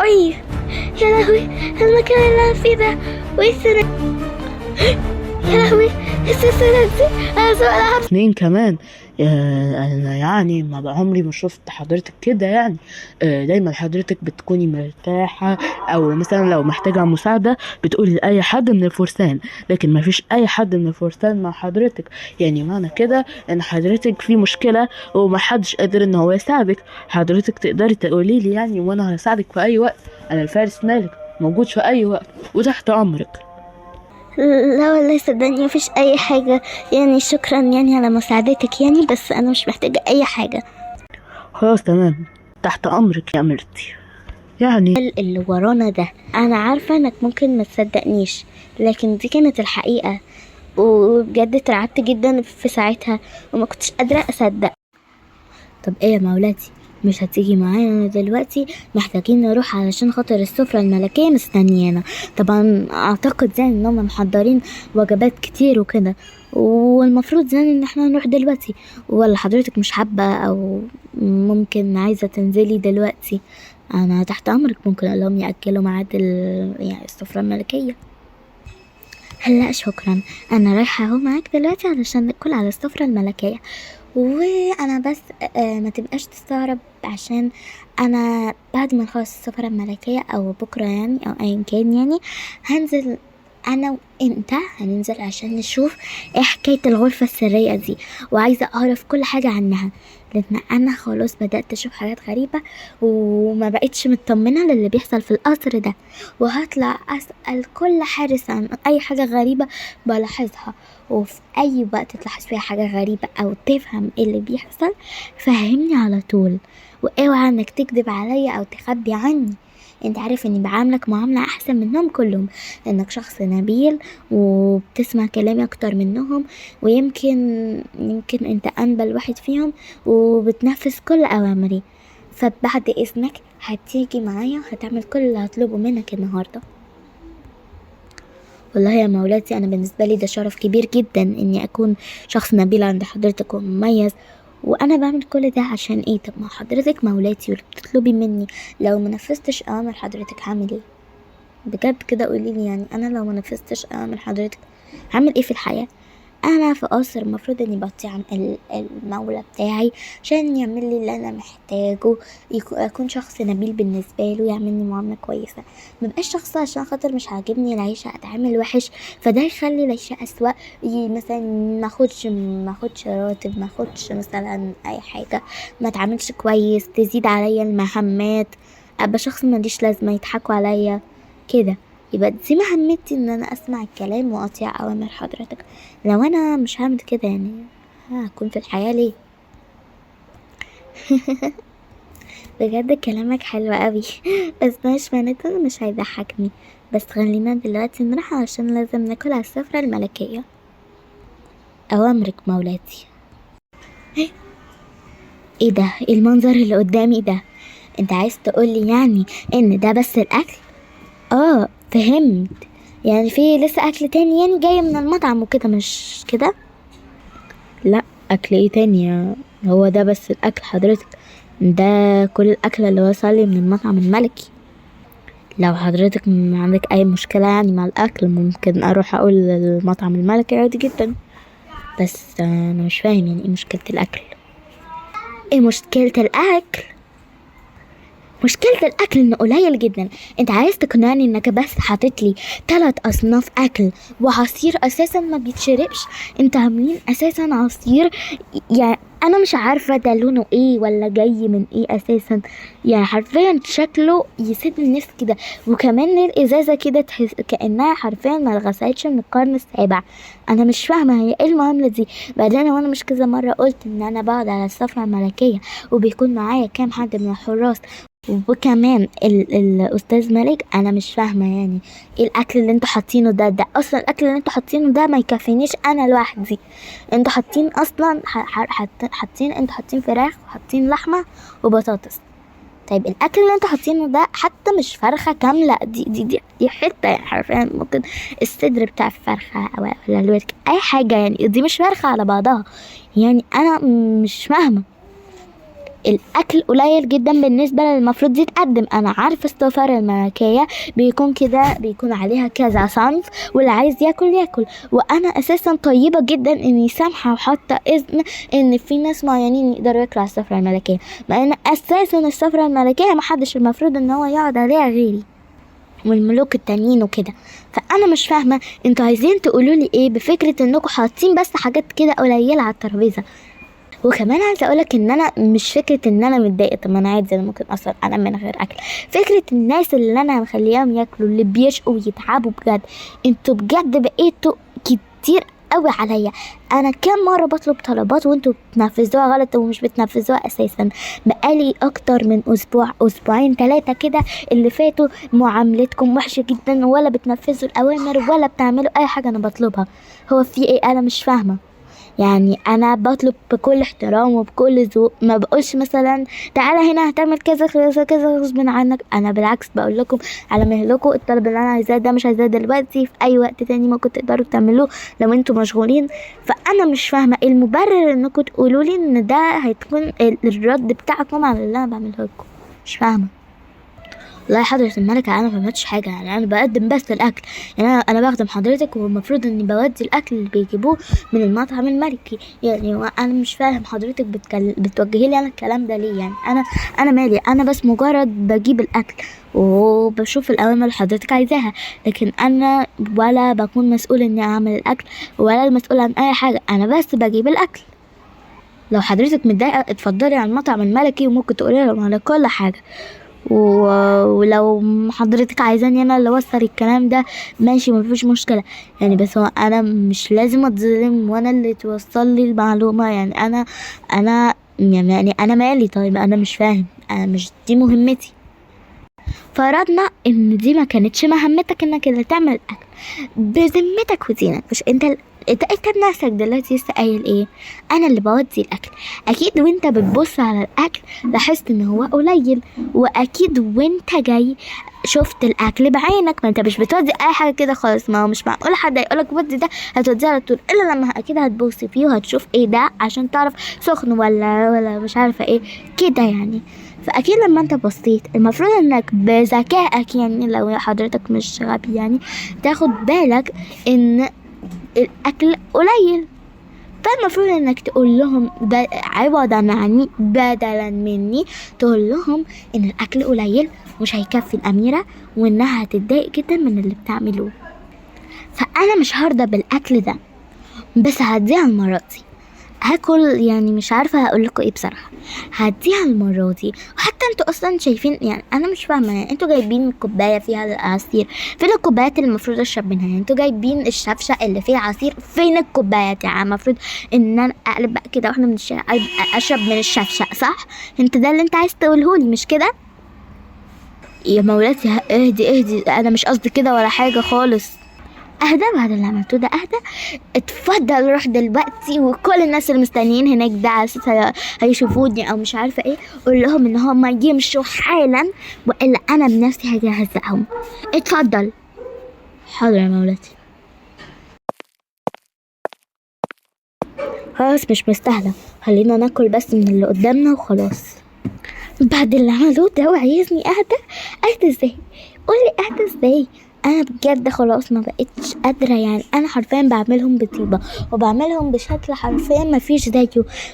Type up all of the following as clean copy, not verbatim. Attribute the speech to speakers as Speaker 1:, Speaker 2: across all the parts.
Speaker 1: أي يا لهوي، المكان اللي أنا فيه ده والسنة، يا لهوي السلسلة دي، أنا سوق ألعاب
Speaker 2: سنين كمان. انا يعني ما عمري ما شفت حضرتك كده يعني. دايما حضرتك بتكوني مرتاحة، او مثلا لو محتاجة مساعدة بتقولي لأي حد من الفرسان، لكن ما فيش اي حد من الفرسان مع حضرتك. يعني معنى كده ان حضرتك في مشكلة ومحدش قادر ان هو يساعدك. حضرتك تقدري تقولي لي يعني، وانا هساعدك في اي وقت. انا الفارس مالك موجود في اي وقت وتحت امرك.
Speaker 1: لا والله صدقني مفيش أي حاجة، يعني شكرا يعني على مساعدتك يعني، بس أنا مش محتاجة أي حاجة.
Speaker 2: خلاص تمام، تحت امرك يا مرتي يعني.
Speaker 1: اللي ورانا ده أنا عارفة إنك ممكن ما تصدقنيش، لكن دي كانت الحقيقة، وبجد اترعبت جدا في ساعتها وما كنتش قادرة أصدق. طب ايه يا مولاتي، مش هتيجي معانا دلوقتي؟ محتاجين نروح علشان خاطر السفرة الملكية مستنيانا. طبعا اعتقد يعني انهم محضرين وجبات كتير وكده، والمفروض يعني ان احنا نروح دلوقتي، ولا حضرتك مش حابة او ممكن عايزة تنزلي دلوقتي؟ انا تحت امرك، ممكن اقول لهم ياجلوا ميعاد يعني السفرة الملكية. لا شكرا، انا رايحة اهو معاك دلوقتي علشان ناكل على السفرة الملكية. وانا بس ما تبقاش تستغرب، عشان انا بعد ما نخلص السفرة الملكية او بكرة يعني او ايا كان يعني، هنزل انا وانت، هننزل عشان نشوف ايه حكاية الغرفة السرية دي، وعايزة اعرف كل حاجة عنها، لان انا خلاص بدأت اشوف حاجات غريبة وما بقتش مطمنة للي بيحصل في القصر ده، وهطلع اسأل كل حارس عن اي حاجة غريبة بلاحظها، وفي اي وقت تلاحظ فيها حاجة غريبة او تفهم ايه اللي بيحصل فهمني على طول، واوعى انك تكذب عليا او تخبي عني. انت عارف اني بعاملك معاملة احسن منهم كلهم، انك شخص نبيل وبتسمع كلامي اكتر منهم، ويمكن انت انبل واحد فيهم وبتنفذ كل اوامري. فبعد اذنك هتيجي معايا وهتعمل كل اللي هطلبه منك النهارده. والله يا مولاتي أنا بالنسبة لي ده شرف كبير جدا إني أكون شخص نبيل عند حضرتك ومميز، وأنا بعمل كل ده عشان إيه؟ طب ما حضرتك مولاتي واللي بتطلبي مني، لو منفذتش أوامر حضرتك هعمل إيه؟ بجد كده قوليلي، يعني أنا لو منفذتش أوامر حضرتك هعمل إيه في الحياة؟ انا في قصر المفروض اني بطيع عن المولى بتاعي عشان يعمل لي اللي انا محتاجه، اكون شخص نبيل بالنسبه له، يعملني معامله كويسه، مبقاش شخص عشان خاطر مش عاجبني العيشه اتعامل وحش، فده يخلي العيشه اسوأ. مثلا ما اخدش راتب، ما اخدش مثلا اي حاجه، ما اتعاملش كويس، تزيد عليا المهمات، ابقى شخص ماليش لازمه، يضحكوا عليا كده. يبقى دي مهمتي ان انا اسمع الكلام واطيع اوامر حضرتك. لو انا مش هعمل كده يعني هكون في الحياة ليه؟ بجد كلامك حلو قوي بس مش معناته مش هيضحكني. بس خلينا دلوقتي نروح علشان لازم ناكل على السفرة الملكية. اوامرك مولاتي. ايه ده؟ إيه المنظر اللي قدامي ده؟ انت عايز تقولي يعني ان ده بس الاكل؟ اه فهمت، يعني في لسه اكل تاني يعني جاي من المطعم وكده مش كده؟ لا، اكل ايه تاني هو ده بس الاكل حضرتك؟ ده كل الاكل اللي وصل لي من المطعم الملكي. لو حضرتك عندك اي مشكلة يعني مع الاكل ممكن اروح اقول للمطعم الملكي عادي جدا، بس انا مش فاهم يعني ايه مشكلة الاكل. ايه مشكلة الاكل؟ مشكلة الأكل إنه قليل جدا. أنت عايز تقنعني إنك بس حاطط لي 3 أصناف أكل وعصير أساسا ما بيتشربش؟ أنت عاملين أساسا عصير يعني أنا مش عارفة ده لونه إيه ولا جاي من إيه أساسا، يعني حرفيا شكله يسد النفس كده، وكمان ليه الإزازة كده تحس كأنها حرفيا ما اتغسلتش من القرن السابع. أنا مش فاهمة هي إيه المعاملة دي. بعدين وأنا مش كذا مرة قلت إن أنا بقعد على السفرة الملكية وبيكون معايا كام حد من الحراس، وكمان الاستاذ مالك، انا مش فاهمه يعني ايه الاكل اللي انتوا حاطينه ده اصلا الاكل اللي انتوا حاطينه ده ما يكفينيش انا لوحدي. انتوا حاطين اصلا انتوا حاطين فراخ وحاطين لحمه وبطاطس. طيب الاكل اللي انتوا حاطينه ده حتى مش فرخه كامله، دي حته يعني حرفيا ممكن الصدر بتاع الفرخه او ولا الورك اي حاجه، يعني دي مش فرخه على بعضها. يعني انا مش فاهمه. الاكل قليل جدا بالنسبه للمفروض يتقدم. انا عارفه السفر الملكيه بيكون كده، بيكون عليها كذا صنف، واللي عايز ياكل ياكل. وانا اساسا طيبه جدا اني سامحه وحاطه اذن ان في ناس معينين يقدروا ياكلوا على السفره الملكيه، مع ان اساسا السفره الملكيه محدش المفروض ان هو يقعد عليها غيري والملوك التانيين وكده. فانا مش فاهمه انتوا عايزين تقولوا لي ايه بفكره انكم حاطين بس حاجات كده قليله على الترابيزه. وكمان عايزه اقولك ان انا مش فكره ان انا متضايقه، طب ما انا عادي انا ممكن اصلا انام من غير اكل. فكره الناس اللي انا مخليهم ياكلوا اللي بيشقوا ويتعبوا بجد، انتوا بجد بقيتوا كتير قوي عليا. انا كام مره بطلب طلبات وانتوا بتنفذوها غلط ومش بتنفذوها اساسا. بقالي اكتر من اسبوع اسبوعين 3 كده اللي فاتوا معاملتكم وحشه جدا، ولا بتنفذوا الاوامر ولا بتعملوا اي حاجه انا بطلبها. هو في ايه؟ انا مش فاهمه. يعني انا بطلب بكل احترام وبكل ذوق، ما بقولش مثلا تعالى هنا هتعمل كذا كذا كذا غصب عنك. انا بالعكس بقول لكم على مهلكم، الطلب اللي انا عايزاه ده مش عايزاه دلوقتي، في اي وقت تاني ممكن تقدروا تعملوه لو انتوا مشغولين. فانا مش فاهمه ايه المبرر انكم تقولوا لي ان ده هيكون الرد بتاعكم على اللي انا بعمله لكم. مش فاهمه والله يا حضرة الملكة. أنا مبعملش حاجة، يعني أنا بقدم بس الأكل. يعني أنا بخدم حضرتك، والمفروض إني بودي الأكل اللي بيجيبوه من المطعم الملكي. يعني أنا مش فاهم حضرتك بتوجهي لي أنا الكلام ده ليه؟ يعني أنا مالي؟ أنا بس مجرد بجيب الأكل وبشوف الأوامر اللي حضرتك عايزاها، لكن أنا ولا بكون مسؤول إني أعمل الأكل ولا المسؤول عن أي حاجة. أنا بس بجيب الأكل. لو حضرتك متضايقة اتفضلي على المطعم الملكي وممكن تقولي لهم على كل حاجة. ولو حضرتك عايزاني انا اللي اوصل الكلام ده ماشي، مفيش مشكله. يعني بس هو انا مش لازم اتظلم وانا اللي توصل لي المعلومه. يعني انا مالي؟ طيب انا مش فاهم، انا مش دي مهمتي. فرضنا ان دي ما كانتش مهمتك انك اللي تعمل الاكل بذمتك ودينك، مش انت نفسك دلوقتي لسه قايل ايه؟ انا اللي بودي الاكل. اكيد وانت بتبص على الاكل لاحظت ان هو قليل، واكيد وانت جاي شفت الاكل بعينك. ما انت مش بتودي اي حاجه كده خالص، ما هو مش معقول حد يقولك ودي ده هتوديه على طول، الا لما اكيد هتبص فيه وهتشوف ايه ده عشان تعرف سخن ولا مش عارفه ايه كده يعني. فاكيد لما انت بصيت المفروض انك بذكائك، يعني لو حضرتك مش غبي يعني، تاخد بالك ان الاكل قليل. فالمفروض انك تقول لهم عوضا عني بدلا مني، تقول لهم ان الاكل قليل مش هيكفي الاميرة وانها هتتضايق جدا من اللي بتعملوه. فانا مش هرضى بالاكل ده، بس هديها المرة دي. هاكل يعني مش عارفه هقول لكم ايه بصراحه. هديها المره دي. وحتى انتوا اصلا شايفين، يعني انا مش فاهمه، يعني انتوا جايبين كوبايه فيها العصير، فين الكوبايات اللي المفروض اشرب منها؟ يعني انتوا جايبين الشفشه اللي فيها عصير، فين الكوبايات؟ يعني المفروض ان انا اقلب بقى كده واحده من اشرب من الشفشه، صح؟ انت ده اللي انت عايز تقولهولي مش كده؟ يا مولاتي اهدي، انا مش قصدي كده ولا حاجه خالص. اهدى بعد اللي عملته ده، اهدى. اتفضل روح دلوقتي، وكل الناس اللي مستنيين هناك ده على اساس هيشوفوني او مش عارفه ايه، قول لهم ان هم يمشوا حالا والا انا بنفسي هاجي اهزقهم. اتفضل. حاضر يا مولاتي. خلاص مش مستاهله، خلينا ناكل بس من اللي قدامنا وخلاص. بعد اللي عملوه ده وعايزني اهدى ازاي؟ قولي اهدى ازاي؟ انا بجد خلاص ما بقتش قادره. يعني انا حرفيا بعملهم بطيبه وبعملهم بشكل حرفيا ما فيش زيه،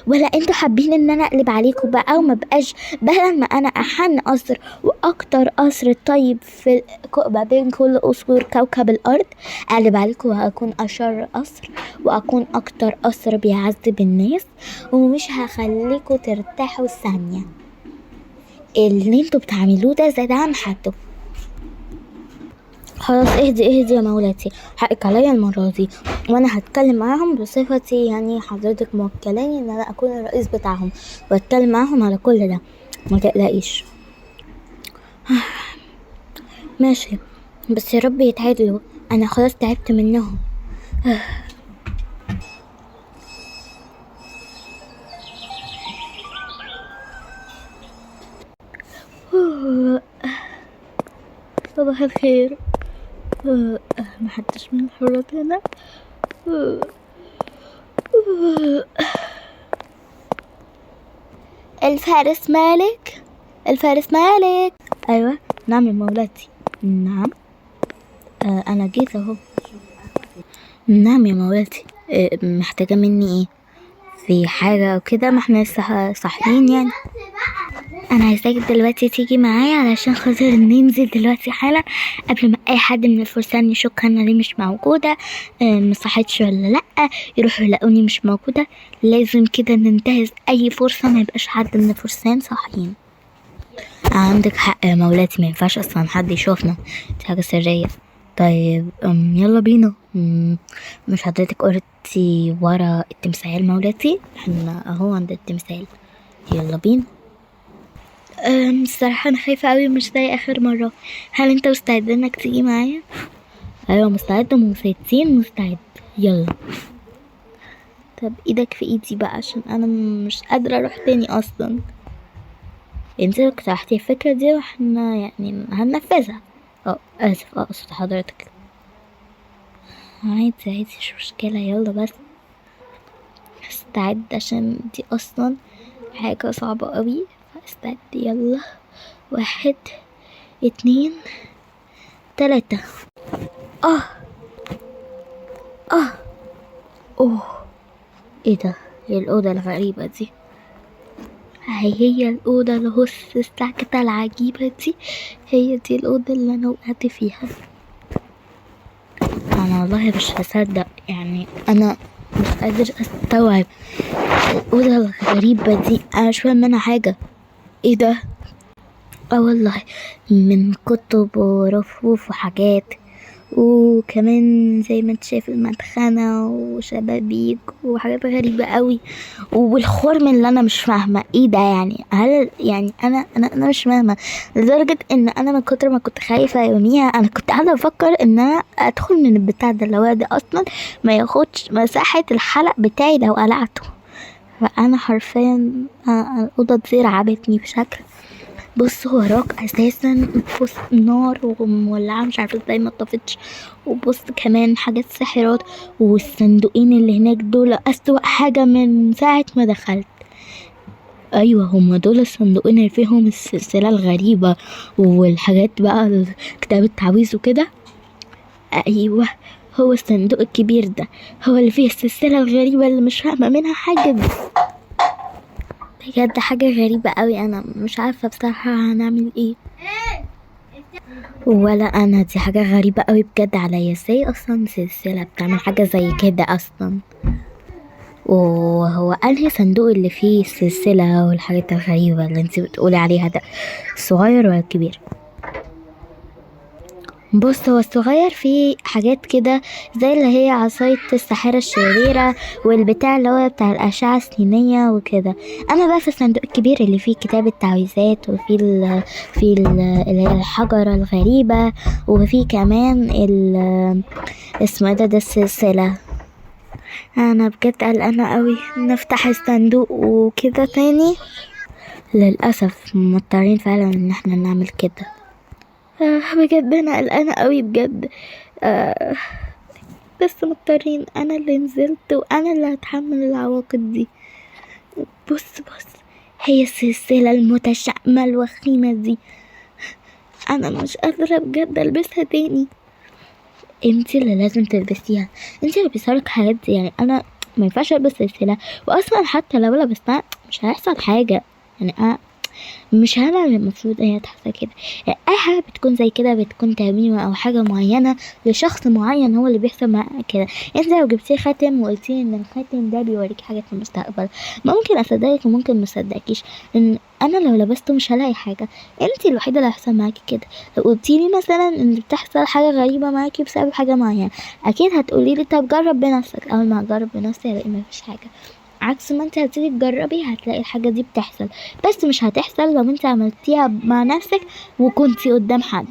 Speaker 1: ولا انتوا حابين ان انا اقلب عليكم بقى وما بقاش بدل ما انا احن قصر واكتر قصر طيب في ما بين كل قصور كوكب الارض، اقلب عليكم وهكون اشر قصر واكون اكتر قصر بيعذب الناس ومش هخليكم ترتاحوا ثانيه. اللي انتوا بتعملوه ده زاد عن حده. خلاص اهدي يا مولاتي، حقك عليا المرة دي، وانا هتكلم معاهم بصفتي يعني حضرتك موكلاني ان انا اكون الرئيس بتاعهم، واتكلم معاهم على كل ده، ما تقلقيش. ماشي، بس يا رب يتعدلوا، انا خلاص تعبت منهم. صباح الخير. محدش من الحرات هنا. الفارس مالك، الفارس مالك. ايوه نعم يا مولاتي. نعم. انا جيت اهو. نعم يا مولاتي. محتاجة مني ايه؟ في حاجة او كده؟ ما احنا لسه صاحيين يعني. انا عايزاك دلوقتي تيجي معايا علشان خاطر ننزل دلوقتي حالا قبل ما اي حد من الفرسان يشك انا ليه مش موجودة، مصحتش ولا لا، يروحوا يلاقوني مش موجودة. لازم كده ننتهز اي فرصة ما يبقاش حد من الفرسان صاحيين. عندك حق يا مولاتي، ما ينفعش اصلا حد يشوفنا، دي حاجة سرية. طيب يلا بينا. مش حضرتك قلتي ورا التمثال مولاتي؟ احنا اهو عند التمثال، يلا بينا. الصراحة انا خايفة اوي مش زي اخر مرة. هل انت مستعد انك تيجي معايا؟ ايوه مستعد ومستعدين مستعد. يلا. طب ايدك في ايدي بقى عشان انا مش قادرة اروح تاني اصلا. انت اقترحتي الفكرة دي واحنا يعني هننفذها. اسف اقصد حضرتك. عادي عادي مش مشكلة، يلا بس استعد عشان دي اصلا حاجة صعبة قوي. استعد يلا. 1 2 3. اه اه اوه ايه ده؟ ايه الأوضة الغريبة دي؟ هي الأوضة الهس الساكتة العجيبة دي، هي دي الأوضة اللي أنا وقعت فيها. أنا والله مش هصدق، يعني أنا مش قادر أستوعب الأوضة الغريبة دي. أنا مش فاهم منها حاجة. ايه ده؟ والله من كتب ورفوف وحاجات، وكمان زي ما انت شايف المدخنة وشبابيك وحاجات غريبة قوي، والخرم اللي انا مش فاهمة ايه ده. يعني هل يعني انا مش فاهمة، لدرجة ان انا من كتر ما كنت خايفة يوميها انا كنت قاعدة بفكر ان انا ادخل من البتاع ده اللي هو ده اصلا ما ياخدش مساحة الحلق بتاعي لو قلعته. فانا حرفيا الأوضة دي رعبتني بشكل. بص وراك اساسا بص نار ومولعه مش عارفه ازاي ما طفتش. وبص كمان حاجات ساحرات، والصندوقين اللي هناك دول اسوأ حاجه من ساعه ما دخلت. ايوه هما دول الصندوقين اللي فيهم السلسله الغريبه والحاجات بقى كتاب التعويذ وكده. ايوه هو الصندوق الكبير ده هو اللي فيه السلسله الغريبه اللي مش فاهمه منها حاجه دي. بجد حاجة غريبة قوي، انا مش عارفة بصراحة هنعمل ايه. ولا انا، دي حاجة غريبة قوي بجد عليا. ازاي اصلا سلسلة بتعمل حاجة زي كده اصلا؟ وهو انهي صندوق اللي فيه السلسلة والحاجات الغريبة اللي انت بتقولي عليها ده، الصغير ولا الكبير؟ بص هو الصغير فيه حاجات كده زي اللي هي عصاية الساحرة الشريرة والبتاع اللي هو بتاع الأشعة السينية وكده. أما بقى في الصندوق الكبير اللي فيه كتاب التعويذات وفيه اللي هي الحجرة الغريبة، وفيه كمان اسمه ده السلسلة. أنا بجد قلقانة قوي نفتح الصندوق وكده تاني. للأسف مضطرين فعلا ان احنا نعمل كده. بجد انا قلقانه قوي بجد. بس مضطرين، انا اللي نزلت وانا اللي هتحمل العواقب دي. بص هي السلسله المتشائمه الوخيمه دي انا مش قادره بجد البسها تاني. انتي اللي لازم تلبسيها، انتي اللي بيصارك حاجات دي. يعني انا ما ينفعش البس سلسله، واصلا حتى لو لبستها مش هيحصل حاجه. يعني مش انا اللي المفروض هي تحصل كده. يعني اي حاجه بتكون زي كده بتكون تميمه او حاجه معينه لشخص معين هو اللي بيحصل معاه كده. انت لو جبتي خاتم وقلتي ان الخاتم ده بيوريك حاجه في المستقبل ممكن اصدقك وممكن مصدقكيش، ان انا لو لبسته مش هلاقي حاجه. انت الوحيده اللي هيحصل معاكي كده. لو قلتيلي مثلا ان بتحصل حاجه غريبه معاكي بسبب حاجه معينه اكيد هتقولي لي طب جرب بنفسك. اول ما اجرب بنفسي هلاقي مفيش حاجه، عكس ما انت هتيجي تجربي هتلاقي الحاجة دي بتحصل. بس مش هتحصل لو انت عملتيها مع نفسك وكنتي قدام حد.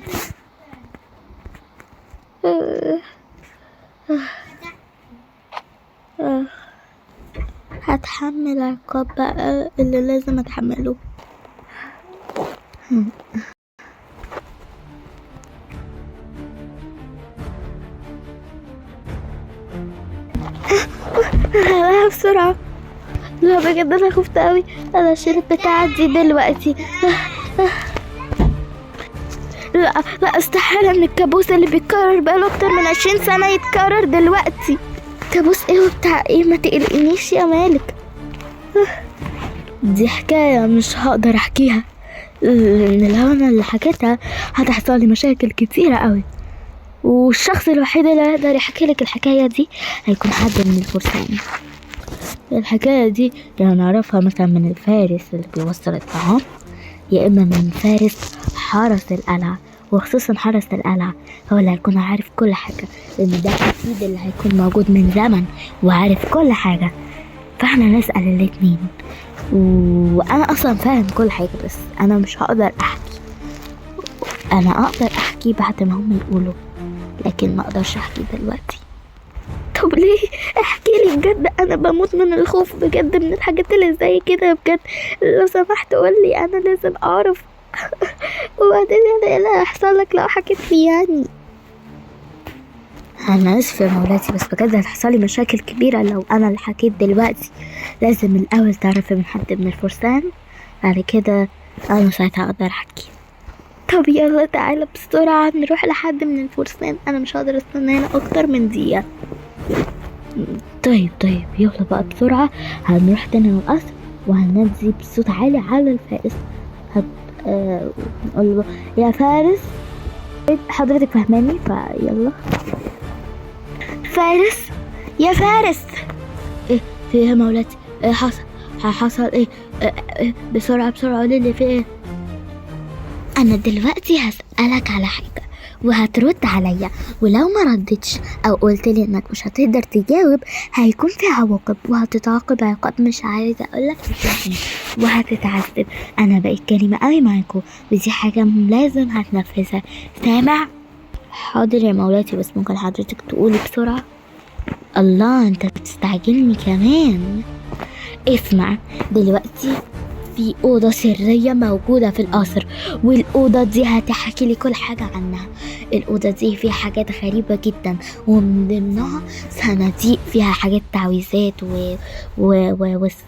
Speaker 1: هتحمل عقاب بقى اللي لازم اتحمله. بسرعة لا بجد انا خفت قوي. انا اشيل البتاعة دي دلوقتي. لا لا، استحالة ان الكابوس اللي بيتكرر بقاله اكتر من 20 سنة يتكرر دلوقتي. كابوس ايه وبتاع ايه؟ ما تقلقنيش يا مالك. دي حكاية مش هقدر احكيها، لان لو انا اللي حكيتها هتحصل لي مشاكل كتيرة قوي، والشخص الوحيد اللي يقدر يحكي لك الحكاية دي هيكون حد من الفرسان. الحكاية دي يعني نعرفها مثلا من الفارس اللي بيوصل الطعام، يا اما من فارس حرس القلعة، وخصوصا حرس القلعة هو اللي هيكون عارف كل حاجة، لان ده اكيد اللي هيكون موجود من زمن وعارف كل حاجة. فاحنا نسأل الاتنين، وانا اصلا فاهم كل حاجة، بس انا مش هقدر احكي. انا اقدر احكي بعد ما هم يقولوا، لكن ما اقدرش احكي دلوقتي. طب ليه؟ احكي لي بجد، انا بموت من الخوف بجد من الحاجات اللي زي كده بجد. لو سمحت قولي، انا لازم اعرف. وبعدين ايه اللي هيحصل لك لو حكيت لي يعني؟ انا اسفه يا مولاتي، بس بجد هتحصلي مشاكل كبيره لو انا اللي حكيت دلوقتي. لازم الاول تعرفي من حد من الفرسان، بعد كده انا ساعتها اقدر احكي. طب يلا تعالى بسرعه نروح لحد من الفرسان، انا مش هقدر استنى هنا اكتر من دقيقه. طيب يلا بقى بسرعه، هنروح تاني القصر وهننادي بصوت عالي على الفارس. نقول له يا فارس، حضرتك فهماني؟ فيلا فارس، يا فارس. ايه في ايه يا مولاتي؟ ايه حصل ايه؟ بسرعة قولي لي في ايه. انا دلوقتي هسألك على حاجة وهترد عليا، ولو ما ردتش او قلت لي انك مش هتقدر تجاوب هيكون في عواقب، وهتتعاقب عقاب مش عايزة اقولك ايه، وهتتعذب. انا بقيت كريمة قوي معاكم، ودي حاجة لازم هتنفذها، سامع؟ حاضر يا مولاتي، بس ممكن حضرتك تقولي بسرعة؟ الله، انت بتستعجلني كمان. اسمع، دلوقتي في أوضة سرية موجودة في القصر، والأوضة دي هتحكي لي كل حاجة عنها. الأوضة دي فيها حاجات غريبة جدا، ومن ضمنها صناديق فيها حاجات تعويذات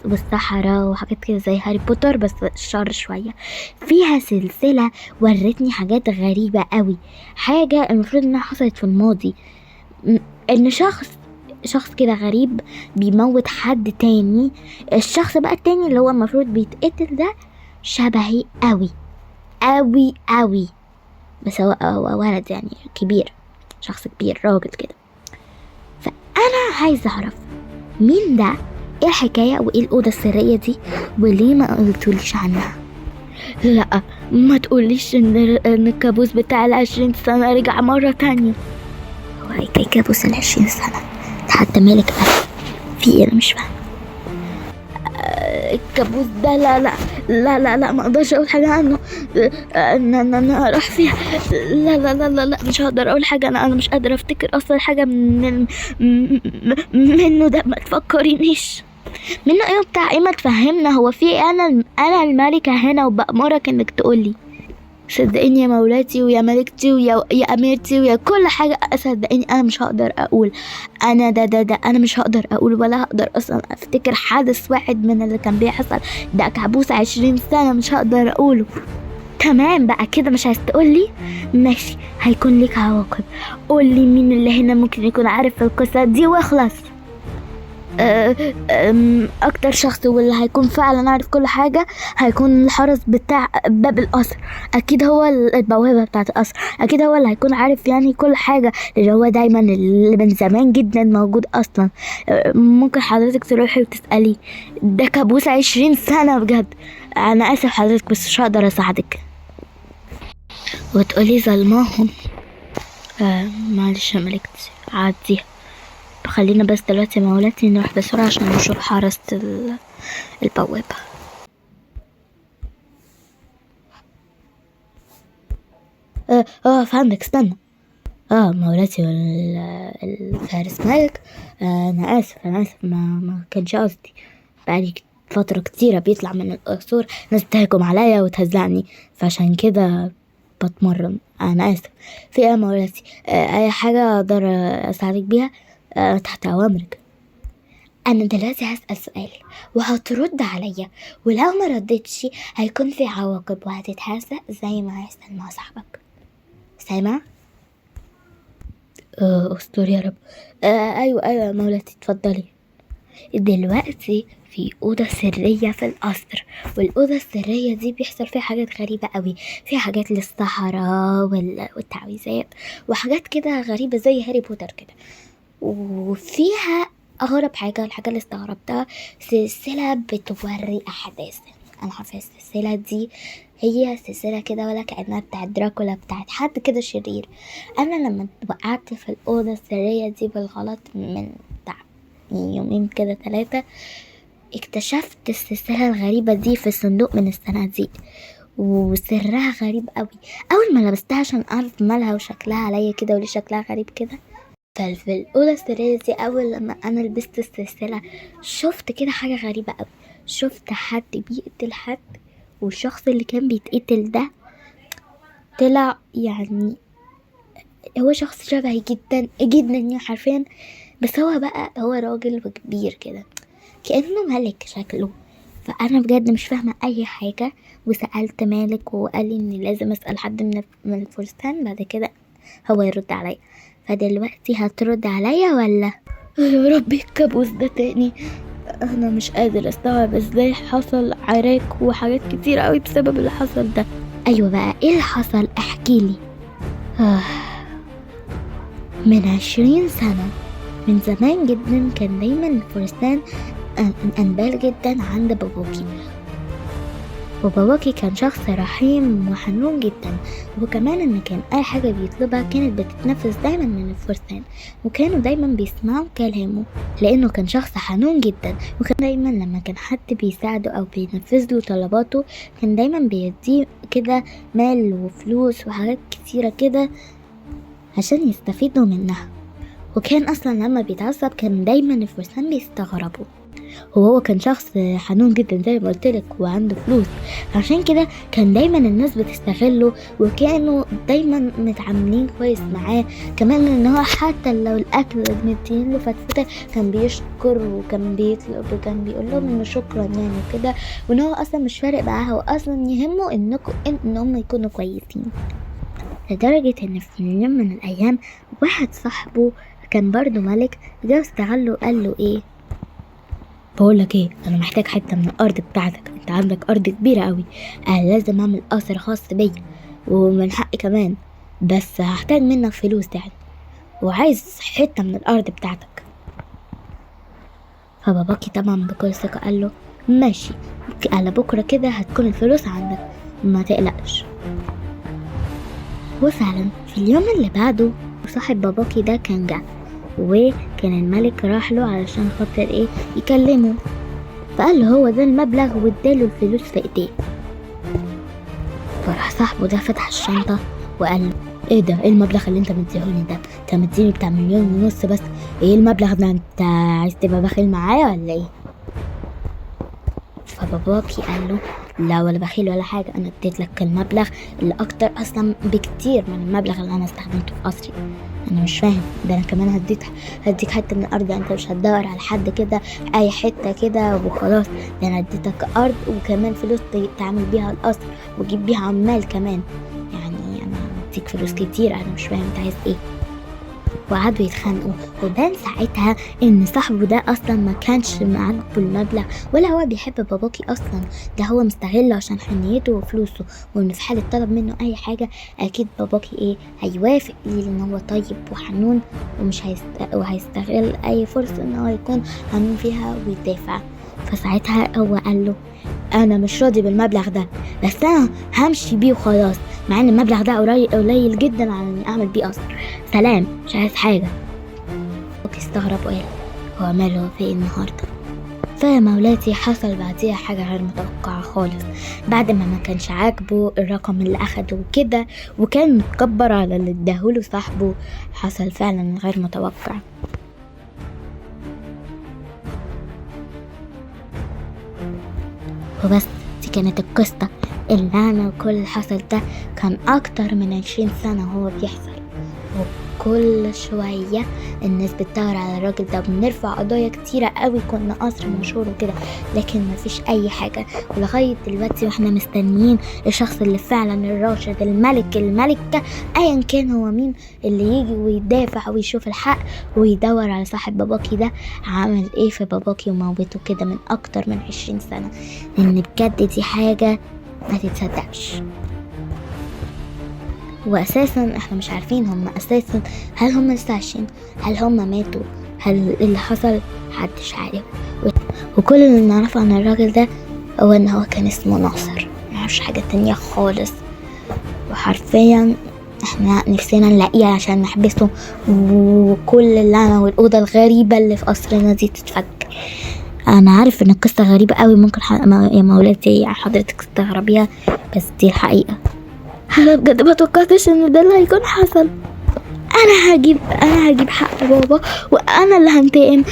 Speaker 1: والسحرة وحاجات كده زي هاري بوتر بس شر شوية. فيها سلسلة ورتني حاجات غريبة قوي، حاجة المفروض انها حصلت في الماضي، ان شخص كده غريب بيموت حد تاني. الشخص بقى التاني اللي هو المفروض بيتقتل ده شبهي قوي قوي قوي، بس هو ولد يعني كبير، شخص كبير راجل كده. فأنا عايزة أعرف مين ده، ايه الحكاية وايه الأوضة السرية دي، وليه ما قلتوليش عنها؟ لا ما تقوليش ان الكابوس بتاع 20 سنة رجع مرة تانية. هو ايه كابوس 20 سنة؟ حتى مالك بقى في ايه؟ انا مش فاهم. الكابوس ده لا لا لا لا لا، ما اقدرش اقول حاجه عنه. انا راح فيها. لا لا لا لا لا، مش هقدر اقول حاجه. انا مش قادره افتكر اصلا حاجه منه ده. ما تفكرينيش منه ايه بتاع ايه، ما تفهمنا هو في ايه. انا الملكه هنا وبأمرك انك تقولي. صدقيني يا مولاتي ويا ملكتي ويا اميرتي ويا كل حاجه، صدقيني انا مش هقدر اقول. انا ده انا مش هقدر اقول، ولا هقدر اصلا افتكر حدث واحد من اللي كان بيحصل. ده كابوس 20 سنه مش هقدر اقوله. تمام بقى كده مش عايز تقولي؟ ماشي، هيكون لك عواقب. قولي مين اللي هنا ممكن يكون عارف القصه دي واخلص. اكتر شخص واللي هيكون فعلا عارف كل حاجة هيكون الحرس بتاع باب القصر. اكيد هو البوابة بتاعت القصر، اكيد هو اللي هيكون عارف يعني كل حاجة، اللي هو دايما اللي من زمان جدا موجود اصلا. ممكن حضرتك تروحي وتسألي. ده كابوس 20 سنة بجد. انا اسف حضرتك بس مش هقدر اساعدك. وتقولي ظلماهم. معلش يا ملكتي، عاديها. خلينا بس دلوقتي مولاتي نروح بسرعة عشان نشوف حرس البوابة. فهمتك، استنى. مولاتي الفارس مالك. انا اسف ما كانش قصدي. بقالي فترة كتيرة بيطلع من القصور ناس تهجم عليا وتهزقني، فعشان كده بتمرن. انا اسف. في ايه مولاتي؟ اي حاجة اقدر اساعدك بيها؟ تحت اوامرك. انا دلوقتي هسأل سؤال وهترد عليا، ولو ما ردتش هيكون في عواقب وهتتهزق زي ما هيحصل مع صاحبك. سامع؟ استر يا رب. ايوه يا مولاتي، اتفضلي. دلوقتي في أوضة سرية في القصر، والأوضة السرية دي بيحصل فيها حاجات غريبة قوي، فيها حاجات للسحرة والتعويذات وحاجات كده غريبة زي هاري بوتر كده. وفيها أغرب حاجة، الحاجة اللي استغربتها، سلسلة بتوري أحداث. أنا عارفة السلسلة دي هي سلسلة كده ولا كأنها بتاعت دراكولا، بتاعت حد كده شرير. أنا لما وقعت في الأوضة السرية دي بالغلط من بتاع يومين كده 3، اكتشفت السلسلة الغريبة دي في صندوق من الصناديق، وسرها غريب قوي. أول ما لبستها عشان أعرف مالها وشكلها عليا كده وليه شكلها غريب كده، ففي الأوضة السرية دي أول لما أنا لبست السلسلة شفت كده حاجة غريبة قوي. شفت حد بيقتل حد، والشخص اللي كان بيتقتل ده طلع يعني هو شخص شبهي جدا جدا يعني حرفيا، بس هو بقى هو راجل وكبير كده كأنه ملك شكله. فأنا بجد مش فاهمة أي حاجة، وسألت مالك وقال لي إني لازم أسأل حد من الفرسان بعد كده هو يرد عليا. فدلوقتي هترد عليا ولا؟ يا ربي الكابوس ده تاني. أنا مش قادر أستوعب إزاي حصل عراك وحاجات كتير قوي بسبب اللي حصل ده. أيوة بقى، إيه اللي حصل؟ احكيلي. من 20 سنة، من زمان جدا، كان دايما الفرسان أنبال جدا عند باباكي، وباباكي كان شخص رحيم وحنون جدا، وكمان ان كان اي حاجة بيطلبها كانت بتتنفذ دايما من الفرسان، وكانوا دايما بيسمعوا كلامه لانه كان شخص حنون جدا. وكان دايما لما كان حد بيساعده او بينفذ له طلباته كان دايما بيديه كده مال وفلوس وحاجات كتيرة كده عشان يستفيدوا منها. وكان اصلا لما بيتعصب كان دايما الفرسان بيستغربوا، وهو كان شخص حنون جدا زي ما قلتلك وعنده فلوس، عشان كده كان دايما الناس بتستغله، وكانوا دايما متعاملين كويس معاه. كمان ان هو حتى لو الاكل مدين له فتفوته كان بيشكر وكان بيطلب وكان بيقول لهم انه شكرا يعني كده، وان هو اصلا مش فارق معاه، هو اصلا يهمه ان هم يكونوا كويسين. لدرجة ان في يوم من الايام واحد صاحبه كان برضو ملك جه استغله وقال له ايه، بقولك ايه، انا محتاج حته من الارض بتاعتك، انت عندك ارض كبيره قوي، انا لازم اعمل قصر خاص بيا ومن حقي كمان، بس هحتاج منك فلوس يعني، وعايز حته من الارض بتاعتك. فباباكي طبعا بكل ثقه قال له ماشي، على بكره كده هتكون الفلوس عندك، ما تقلقش. وفعلا في اليوم اللي بعده صاحب باباكي ده كان جه، وكان الملك راح له علشان خاطر ايه يكلمه، فقال له هو ده المبلغ واداله الفلوس في ايديه. فراح صاحبه ده فتح الشنطة وقال له ايه ده، ايه المبلغ اللي انت مديهوني ده؟ انت مديني بتاع 1.5 مليون بس، ايه المبلغ ده؟ انت عايز تبقى بخيل معايا ولا ايه؟ فباباكي قال له لا ولا بخيل ولا حاجة، انا اديت لك المبلغ اللي اكتر اصلا بكتير من المبلغ اللي انا استخدمته في قصري. انا مش فاهم ده، انا كمان هديك حته من الارض، انت مش هتدور على حد كده اي حته كده وخلاص، ده انا اديتك ارض وكمان فلوس تعمل بيها القصر وتجيب بيها عمال كمان، يعني انا هديك فلوس كتير، انا مش فاهم انت عايز ايه. وقعدوا يتخانقوا، وبان ساعتها ان صاحبه ده اصلا ما كانش معاجبه المبلغ ولا هو بيحب باباكي اصلا، ده هو مستغله عشان حنيته وفلوسه، وان في حاله طلب منه اي حاجه اكيد باباكي ايه هيوافق ليه، لان هو طيب وحنون ومش وهيستغل اي فرصه ان هو يكون حنون فيها ويدافع. فساعتها هو قال له انا مش راضي بالمبلغ ده، بس انا همشي بيه وخلاص، مع ان المبلغ ده قليل جدا على اني اعمل بيه قصر، سلام مش عايز حاجه. اوكي استغرب وقال هو ماله في النهارده؟ فمولاتي حصل بعديها حاجه غير متوقعه خالص، بعد ما كانش عاجبه الرقم اللي اخده وكده وكان متكبر على اللي اداهوله صاحبه، حصل فعلا غير متوقع. وبس دي كانت القصة. اللعنة وكل اللي حصل ده كان أكتر من 20 سنة هو بيحصل، كل شوية الناس بتدور على الراجل ده، وبنرفع قضايا كتيرة قوي، كنا قصر مشهور وكده، لكن مفيش اي حاجة. ولغاية دلوقتي واحنا مستنيين الشخص اللي فعلا الراشد، الملك، الملكة، ايا كان هو مين، اللي يجي ويدافع ويشوف الحق ويدور على صاحب باباكي ده عمل ايه في باباكي وموته كده من اكتر من 20 سنة. لان بجد دي حاجة ما تتصدقش. واساسا احنا مش عارفين هم اساسا هل هم لسه عايشين، هل هم ماتوا، هل اللي حصل محدش عارف. وكل اللي نعرفه عن الراجل ده هو ان هو كان اسمه ناصر، معرفش حاجة تانية خالص. وحرفيا احنا نفسنا نلاقيه عشان نحبسه، وكل اللعنة والأوضة الغريبة اللي في قصرنا دي تتفك. انا عارف ان القصة غريبة قوي، ممكن يا مولاتي حضرتك تستغربيها، بس دي الحقيقة. انا بجد ما توقعتش ان ده اللي هيكون حصل. انا هجيب حق بابا، وانا اللي هنتقم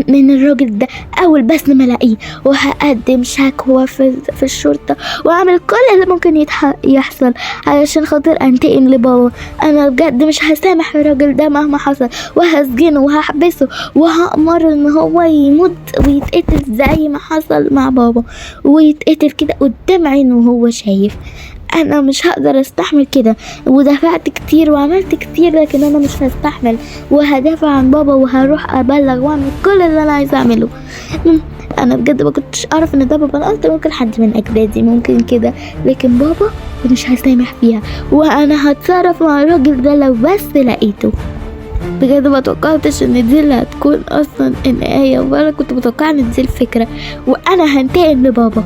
Speaker 1: من الراجل ده اول بس ما الاقيه، وهقدم شكوى في الشرطه، واعمل كل اللي ممكن يحصل علشان خاطر انتقم لبابا. انا بجد مش هسامح الراجل ده مهما حصل، وهسجنه وهحبسه، وهأمر ان هو يموت ويتقتل زي ما حصل مع بابا، ويتقتل كده قدام عينه وهو شايف. انا مش هقدر استحمل كده، ودفعت كتير وعملت كتير، لكن انا مش هستحمل، وهدافع عن بابا، وهروح ابلغ واعمل كل اللي انا عايزه اعمله. انا بجد ما كنتش اعرف ان ده بابا. انا قلت ممكن حد من اجدادي ممكن كده، لكن بابا مش هسامح فيها، وانا هتصرف مع الراجل ده لو بس لقيته. بجد ما توقعتش ان دي اللي هتكون اصلا النهايه، ولا كنت متوقعه ان دي الفكره، وانا هنتقم لبابا.